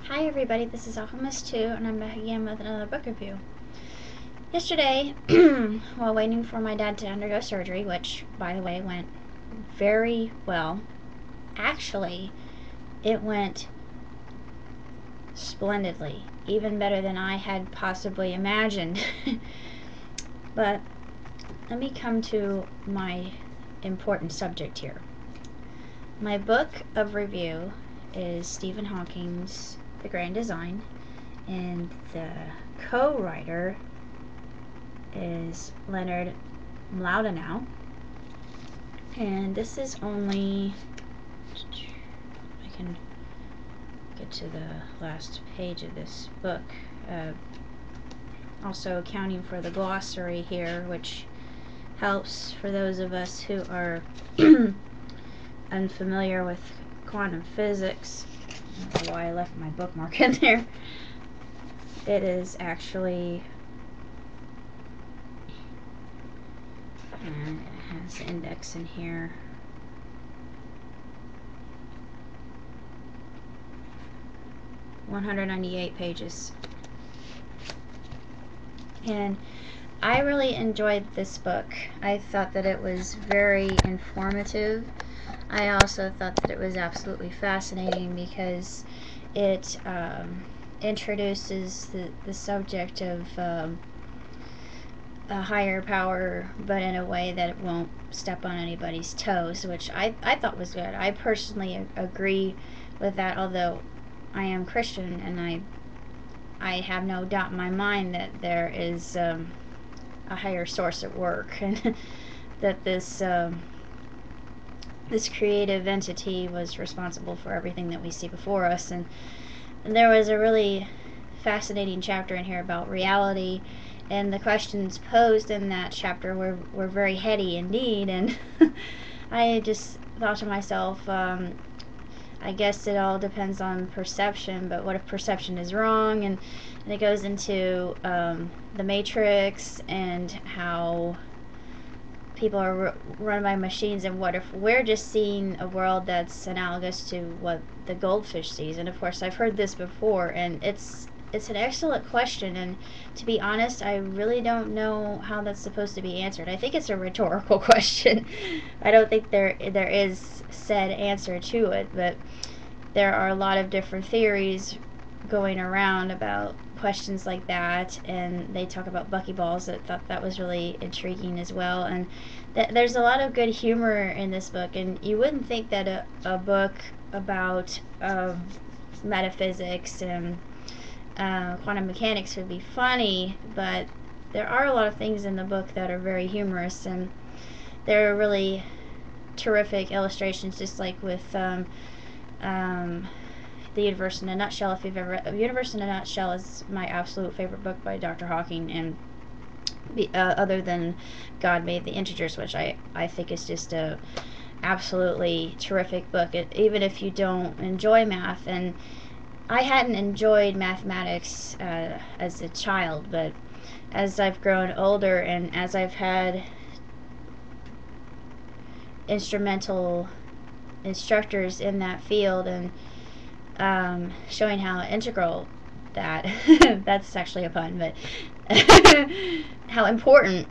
Hi everybody, this is Alchemist2 and I'm back again with another book review. Yesterday, while waiting for my dad to undergo surgery, which by the way went very well, actually it went splendidly, even better than I had possibly imagined. But let me come to my important subject here. My book of review is Stephen Hawking's The Grand Design, and the co-writer is Leonard Mlodinow. And this is only, I can get to the last page of this book, also accounting for the glossary here, which helps for those of us who are unfamiliar with quantum physics. I don't know why I left my bookmark in there. It is actually, and it has the index in here. (198 pages). And I really enjoyed this book. I thought that it was very informative. I also thought that it was absolutely fascinating because it introduces the subject of a higher power, but in a way that it won't step on anybody's toes, which I thought was good. I personally agree with that, although I am Christian and I have no doubt in my mind that there is a higher source at work, and that this creative entity was responsible for everything that we see before us. And there was a really fascinating chapter in here about reality, and the questions posed in that chapter were very heady indeed. And I just thought to myself, I guess it all depends on perception, but what if perception is wrong? And it goes into the Matrix and how people are run by machines, and what if we're just seeing a world that's analogous to what the goldfish sees? And of course I've heard this before, and it's an excellent question, and to be honest, I really don't know how that's supposed to be answered. I think it's a rhetorical question. I don't think there is said answer to it, but there are a lot of different theories going around about questions like that, and they talk about buckyballs. I thought that was really intriguing as well. And there's a lot of good humor in this book, and you wouldn't think that a book about metaphysics and quantum mechanics would be funny, but there are a lot of things in the book that are very humorous, and there are really terrific illustrations, just like with The Universe in a Nutshell. If you've ever read Universe in a Nutshell, is my absolute favorite book by Dr. Hawking, and other than God Made the Integers, which I think is just a absolutely terrific book. Even if you don't enjoy math, and I hadn't enjoyed mathematics as a child, but as I've grown older and as I've had instrumental instructors in that field, and showing how integral that that's actually a pun, but how important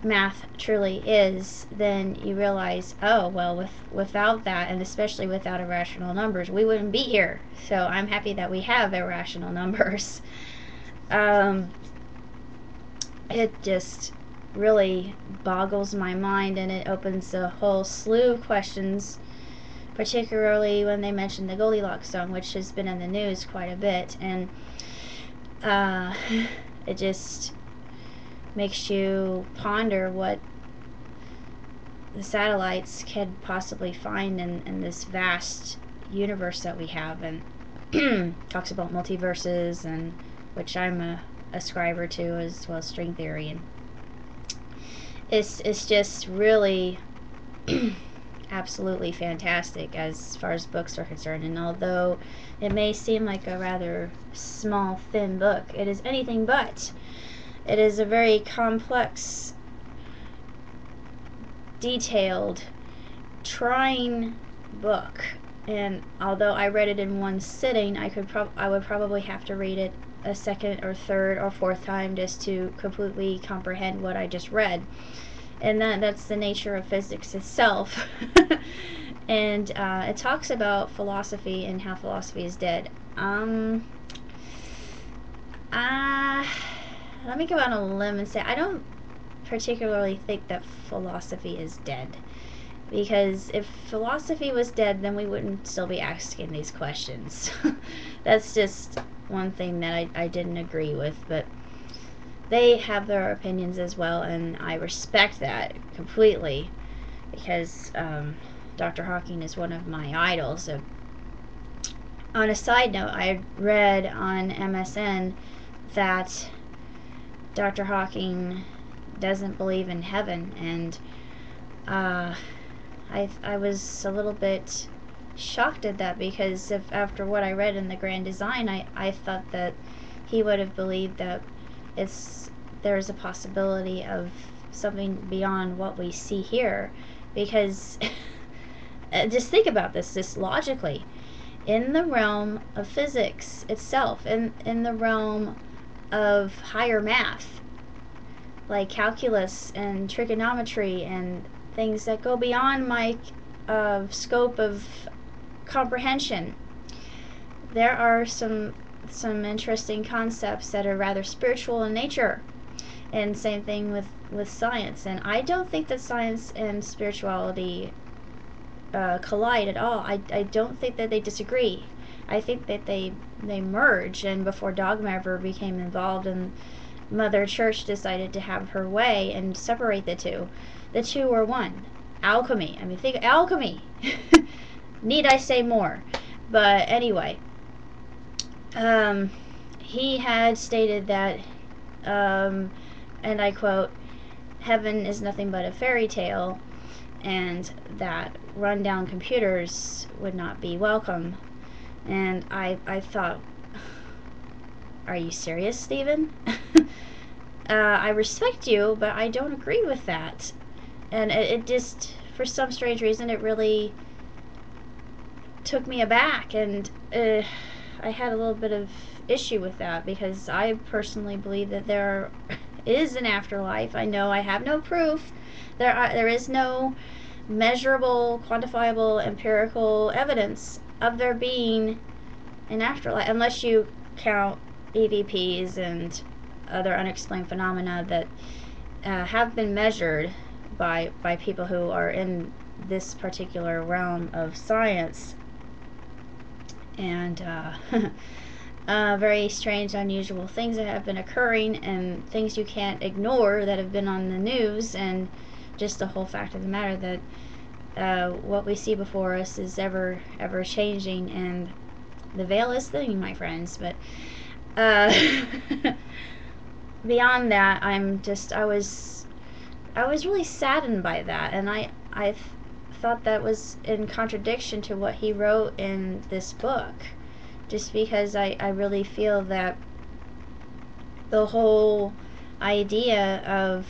math truly is, then you realize, oh well, without that, and especially without irrational numbers, we wouldn't be here. So I'm happy that we have irrational numbers. It just really boggles my mind, and it opens a whole slew of questions, particularly when they mention the Goldilocks zone, which has been in the news quite a bit. And it just makes you ponder what the satellites could possibly find in this vast universe that we have. And talks about multiverses, and which I'm a ascriber to, as well as string theory. And it's just really absolutely fantastic as far as books are concerned. And although it may seem like a rather small, thin book, it is anything but. It is a very complex, detailed, trying book And although I read it in one sitting, I would probably have to read it a second or third or fourth time just to completely comprehend what I just read. And that's the nature of physics itself. And it talks about philosophy and how philosophy is dead. Let me go out on a limb and say I don't particularly think that philosophy is dead. Because if philosophy was dead, then we wouldn't still be asking these questions. That's just one thing that I didn't agree with. But they have their opinions as well, and I respect that completely. Because Dr. Hawking is one of my idols. So, on a side note, I read on MSN that Dr. Hawking doesn't believe in heaven, and I was a little bit shocked at that, because after what I read in the Grand Design, I thought that he would have believed that there's a possibility of something beyond what we see here, because just think about this just logically. In the realm of physics itself, in the realm of higher math, like calculus and trigonometry and things that go beyond my scope of comprehension, there are some interesting concepts that are rather spiritual in nature. And same thing with science. And I don't think that science and spirituality collide at all. I don't think that they disagree. I think that they merge. And before dogma ever became involved, and Mother Church decided to have her way and separate the two were one. Alchemy. I mean, think alchemy. Need I say more? But anyway, he had stated that, and I quote, heaven is nothing but a fairy tale, and that rundown computers would not be welcome. And I thought, are you serious, Stephen? I respect you, but I don't agree with that. And it just, for some strange reason, it really took me aback, and I had a little bit of issue with that, because I personally believe that there is an afterlife. I know I have no proof. There is no measurable, quantifiable, empirical evidence of there being an afterlife, unless you count EVPs and other unexplained phenomena that have been measured by people who are in this particular realm of science. And very strange, unusual things that have been occurring, and things you can't ignore that have been on the news, and just the whole fact of the matter that what we see before us is ever changing, and the veil is thin, my friends. But beyond that, I was really saddened by that, and I thought that was in contradiction to what he wrote in this book, just because I really feel that the whole idea of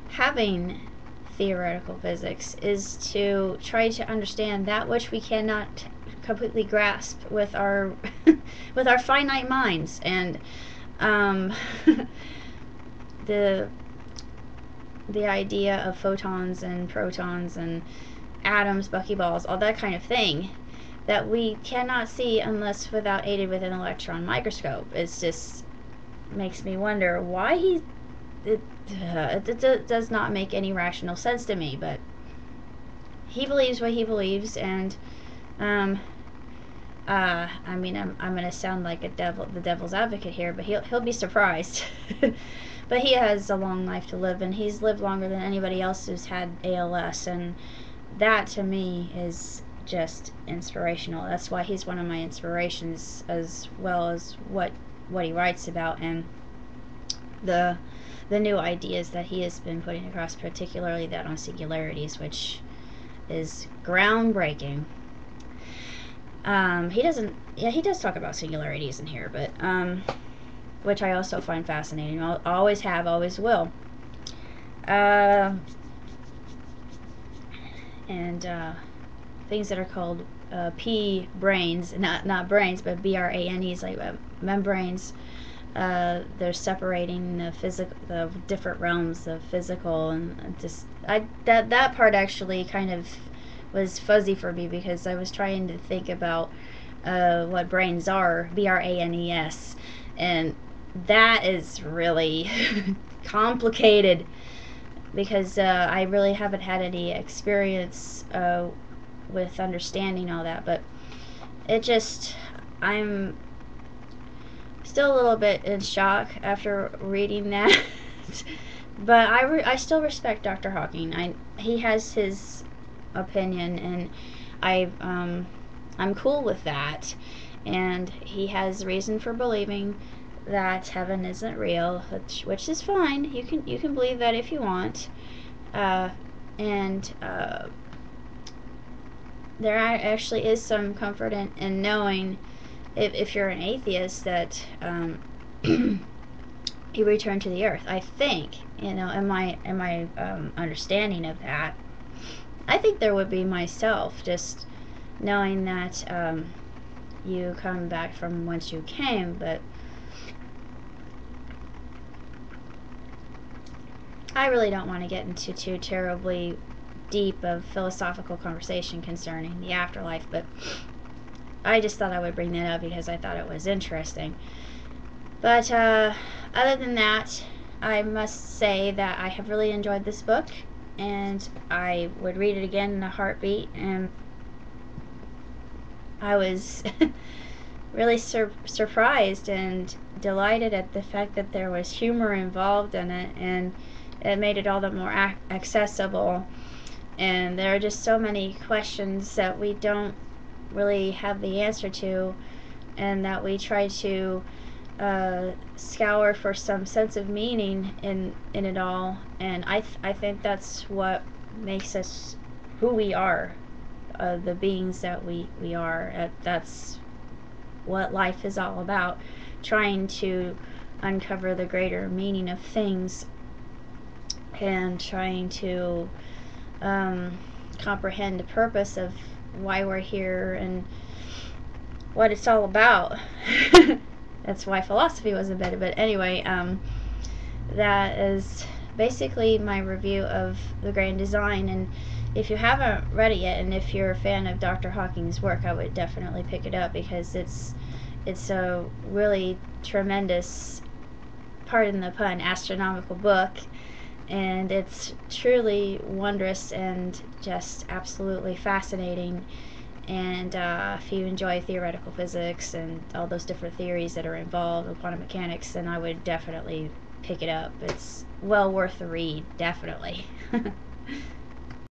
having theoretical physics is to try to understand that which we cannot completely grasp with our with our finite minds. And the idea of photons and protons and atoms, buckyballs, all that kind of thing that we cannot see unless aided with an electron microscope. It's just makes me wonder why it does not make any rational sense to me. But he believes what he believes, and I mean, I'm gonna sound like the devil's advocate here, but he'll be surprised. But he has a long life to live, and he's lived longer than anybody else who's had ALS, and that to me is just inspirational. That's why he's one of my inspirations, as well as what he writes about, and the new ideas that he has been putting across, particularly that on singularities, which is groundbreaking. He does talk about singularities in here, but which I also find fascinating. I always have, always will. And things that are called P brains, not brains, but branes, like membranes. They're separating the different realms of physical, and just that part actually kind of was fuzzy for me, because I was trying to think about what brains are, branes, and that is really complicated, because I really haven't had any experience with understanding all that. But it just, I'm still a little bit in shock after reading that. But I still respect Dr. Hawking. He has his opinion, and I'm cool with that. And he has reason for believing that heaven isn't real, which is fine. You can believe that if you want. And there actually is some comfort in knowing, if you're an atheist, that you return to the earth. I think, in my understanding of that, I think there would be myself, just knowing that you come back from whence you came. But I really don't want to get into too terribly deep of philosophical conversation concerning the afterlife, but I just thought I would bring that up because I thought it was interesting. But other than that, I must say that I have really enjoyed this book, and I would read it again in a heartbeat. And I was really surprised and delighted at the fact that there was humor involved in it, and it made it all the more accessible. And there are just so many questions that we don't really have the answer to, and that we try to scour for some sense of meaning in it all. And I think that's what makes us who we are, the beings that we are. That's what life is all about, trying to uncover the greater meaning of things, and trying to comprehend the purpose of why we're here and what it's all about. That's why philosophy was invented. But anyway, that is basically my review of The Grand Design. And if you haven't read it yet, and if you're a fan of Dr. Hawking's work, I would definitely pick it up, because it's a really tremendous, pardon the pun, astronomical book. And it's truly wondrous and just absolutely fascinating. And if you enjoy theoretical physics and all those different theories that are involved with quantum mechanics, then I would definitely pick it up. It's well worth the read, definitely.